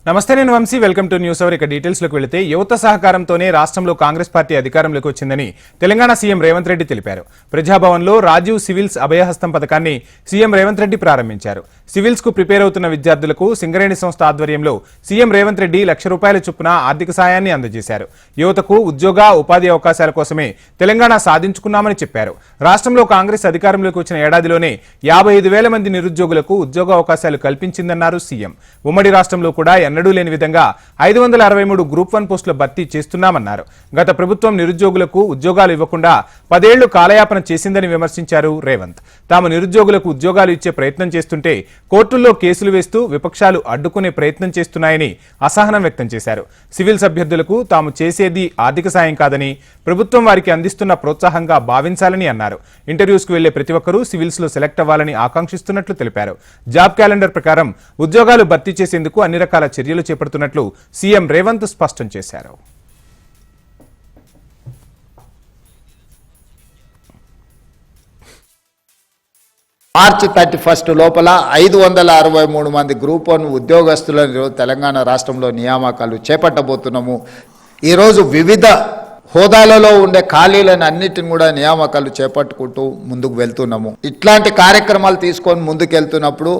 నమస్తే, నేను Vamshi. Welcome to news hour. ఇక డీటెయిల్స్లోకి వెళితే యువత సహకారంతోనే రాష్ట్రంలో కాంగ్రెస్ పార్టీ అధికారంలోకి వచ్చిందని తెలంగాణ సీఎం రేవంత్ రెడ్డి తెలిపారు. ప్రజాభవన్లో రాజీవ్ సివిల్స్ అభయహస్తం పథకాన్ని సీఎం రేవంత్ రెడ్డి ప్రారంభించారు. సివిల్స్ కు ప్రిపేర్ అవుతున్న విద్యార్థులకు సింగరేణి సంస్థ ఆధ్వర్యంలో సీఎం రేవంత్ రెడ్డి ₹1,00,000 చొప్పున ఆర్థిక సాయాన్ని అందజేశారు. యువతకు ఉద్యోగ ఉపాధి అవకాశాల కోసమే తెలంగాణ సాధించుకున్నామని చెప్పారు. రాష్ట్రంలో కాంగ్రెస్ అధికారంలోకి వచ్చిన ఏడాదిలోనే 55,000 మంది నిరుద్యోగులకు ఉద్యోగ అవకాశాలు కల్పించిందన్నారు సీఎం. ఉమ్మడి రాష్ట్రంలో కూడా ఎన్నడూ లేని విధంగా 563 గ్రూప్ 1 పోస్టుల భర్తీ చేస్తున్నామన్నారు. గత ప్రభుత్వం నిరుద్యోగులకు ఉద్యోగాలు ఇవ్వకుండా 10 ఏళ్లు కాలయాపన చేసిందని విమర్శించారు రేవంత్. తాము నిరుద్యోగులకు ఉద్యోగాలు ఇచ్చే ప్రయత్నం చేస్తుంటే కోర్టుల్లో కేసులు వేస్తూ విపక్షాలు అడ్డుకునే ప్రయత్నం చేస్తున్నాయని అసహనం వ్యక్తం చేశారు. సివిల్స్ అభ్యర్థులకు తాము చేసేది ఆర్థిక సాయం కాదని, ప్రభుత్వం వారికి అందిస్తున్న ప్రోత్సాహంగా భావించాలని అన్నారు. ఇంటర్వ్యూస్కు వెళ్లే ప్రతి ఒక్కరూ సివిల్స్ లో సెలెక్ట్ అవ్వాలని ఆకాంక్షిస్తున్నట్లు తెలిపారు. జాబ్ క్యాలెండర్ ప్రకారం ఉద్యోగాలు భర్తీ చేసేందుకు అన్ని రకాల చర్యలు చేపడుతున్నట్లు సీఎం రేవంత్ స్పష్టం చేశారు. మార్చి 31 లోపల 563 మంది గ్రూప్ 1 ఉద్యోగస్తులను తెలంగాణ రాష్ట్రంలో నియామకాలు చేపట్టబోతున్నాము. ఈరోజు వివిధ హోదాలలో ఉండే ఖాళీలను అన్నిటిని కూడా నియామకాలు చేపట్టుకుంటూ ముందుకు వెళ్తున్నాము. ఇట్లాంటి కార్యక్రమాలు తీసుకొని ముందుకెళ్తున్నప్పుడు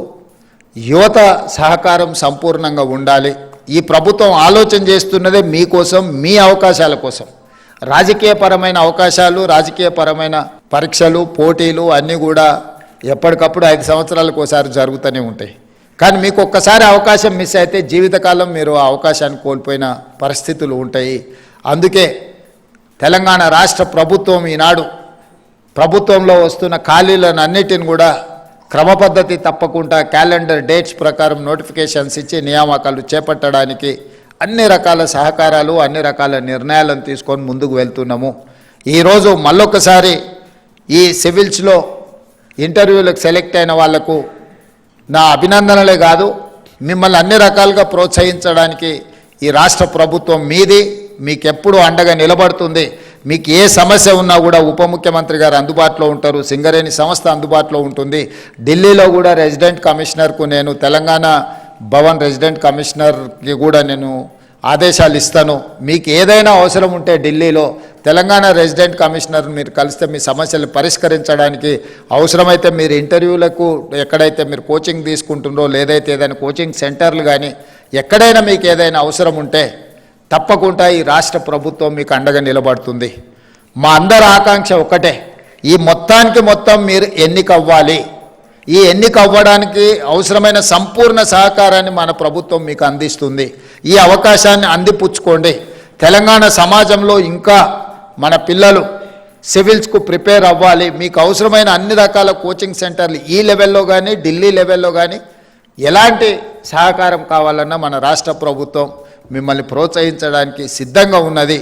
యువత సహకారం సంపూర్ణంగా ఉండాలి. ఈ ప్రభుత్వం ఆలోచన చేస్తున్నదే మీకోసం, మీ అవకాశాల కోసం. రాజకీయపరమైన అవకాశాలు, రాజకీయపరమైన పరీక్షలు, పోటీలు అన్నీ కూడా ఎప్పటికప్పుడు 5 సంవత్సరాలకు ఒకసారి జరుగుతూనే ఉంటాయి. కానీ మీకు ఒక్కసారి అవకాశం మిస్ అయితే జీవితకాలం మీరు ఆ అవకాశాన్ని కోల్పోయిన పరిస్థితులు ఉంటాయి. అందుకే తెలంగాణ రాష్ట్ర ప్రభుత్వం ఈనాడు ప్రభుత్వంలో వస్తున్న ఖాళీలను అన్నిటిని కూడా క్రమపద్ధతి తప్పకుండా క్యాలెండర్ డేట్స్ ప్రకారం నోటిఫికేషన్స్ ఇచ్చి నియామకాలు చేపట్టడానికి అన్ని రకాల సహకారాలు, అన్ని రకాల నిర్ణయాలను తీసుకొని ముందుకు వెళ్తున్నాము. ఈరోజు మళ్ళొకసారి ఈ సివిల్స్లో ఇంటర్వ్యూలకు సెలెక్ట్ అయిన వాళ్లకు నా అభినందనలే కాదు, మిమ్మల్ని అన్ని రకాలుగా ప్రోత్సహించడానికి ఈ రాష్ట్ర ప్రభుత్వం మీది, మీకెప్పుడు అండగా నిలబడుతుంది. మీకు ఏ సమస్య ఉన్నా కూడా ఉప ముఖ్యమంత్రి గారు అందుబాటులో ఉంటారు, సింగరేణి సంస్థ అందుబాటులో ఉంటుంది. ఢిల్లీలో కూడా రెసిడెంట్ కమిషనర్కు నేను, తెలంగాణ భవన్ రెసిడెంట్ కమిషనర్కి కూడా నేను ఆదేశాలు ఇస్తాను. మీకు ఏదైనా అవసరం ఉంటే ఢిల్లీలో తెలంగాణ రెసిడెంట్ కమిషనర్ మీరు కలిస్తే మీ సమస్యలు పరిష్కరించడానికి, అవసరమైతే మీరు ఇంటర్వ్యూలకు ఎక్కడైతే మీరు కోచింగ్ తీసుకుంటుందో, లేదైతే ఏదైనా కోచింగ్ సెంటర్లు కానీ ఎక్కడైనా మీకు ఏదైనా అవసరం ఉంటే తప్పకుండా ఈ రాష్ట్ర ప్రభుత్వం మీకు అండగా నిలబడుతుంది. మా అందరి ఆకాంక్ష ఒక్కటే, ఈ మొత్తానికి మొత్తం మీరు ఎన్నిక అవ్వాలి. ఈ ఎన్నిక అవ్వడానికి అవసరమైన సంపూర్ణ సహకారాన్ని మన ప్రభుత్వం మీకు అందిస్తుంది. ఈ అవకాశాన్ని అందిపుచ్చుకోండి. తెలంగాణ సమాజంలో ఇంకా మన పిల్లలు సివిల్స్కు ప్రిపేర్ అవ్వాలి. మీకు అవసరమైన అన్ని రకాల కోచింగ్ సెంటర్లు ఈ లెవెల్లో కానీ ఢిల్లీ లెవెల్లో కానీ ఎలాంటి సహకారం కావాలన్నా మన రాష్ట్ర ప్రభుత్వం మిమ్మల్ని ప్రోత్సహించడానికి సిద్ధంగా ఉన్నది.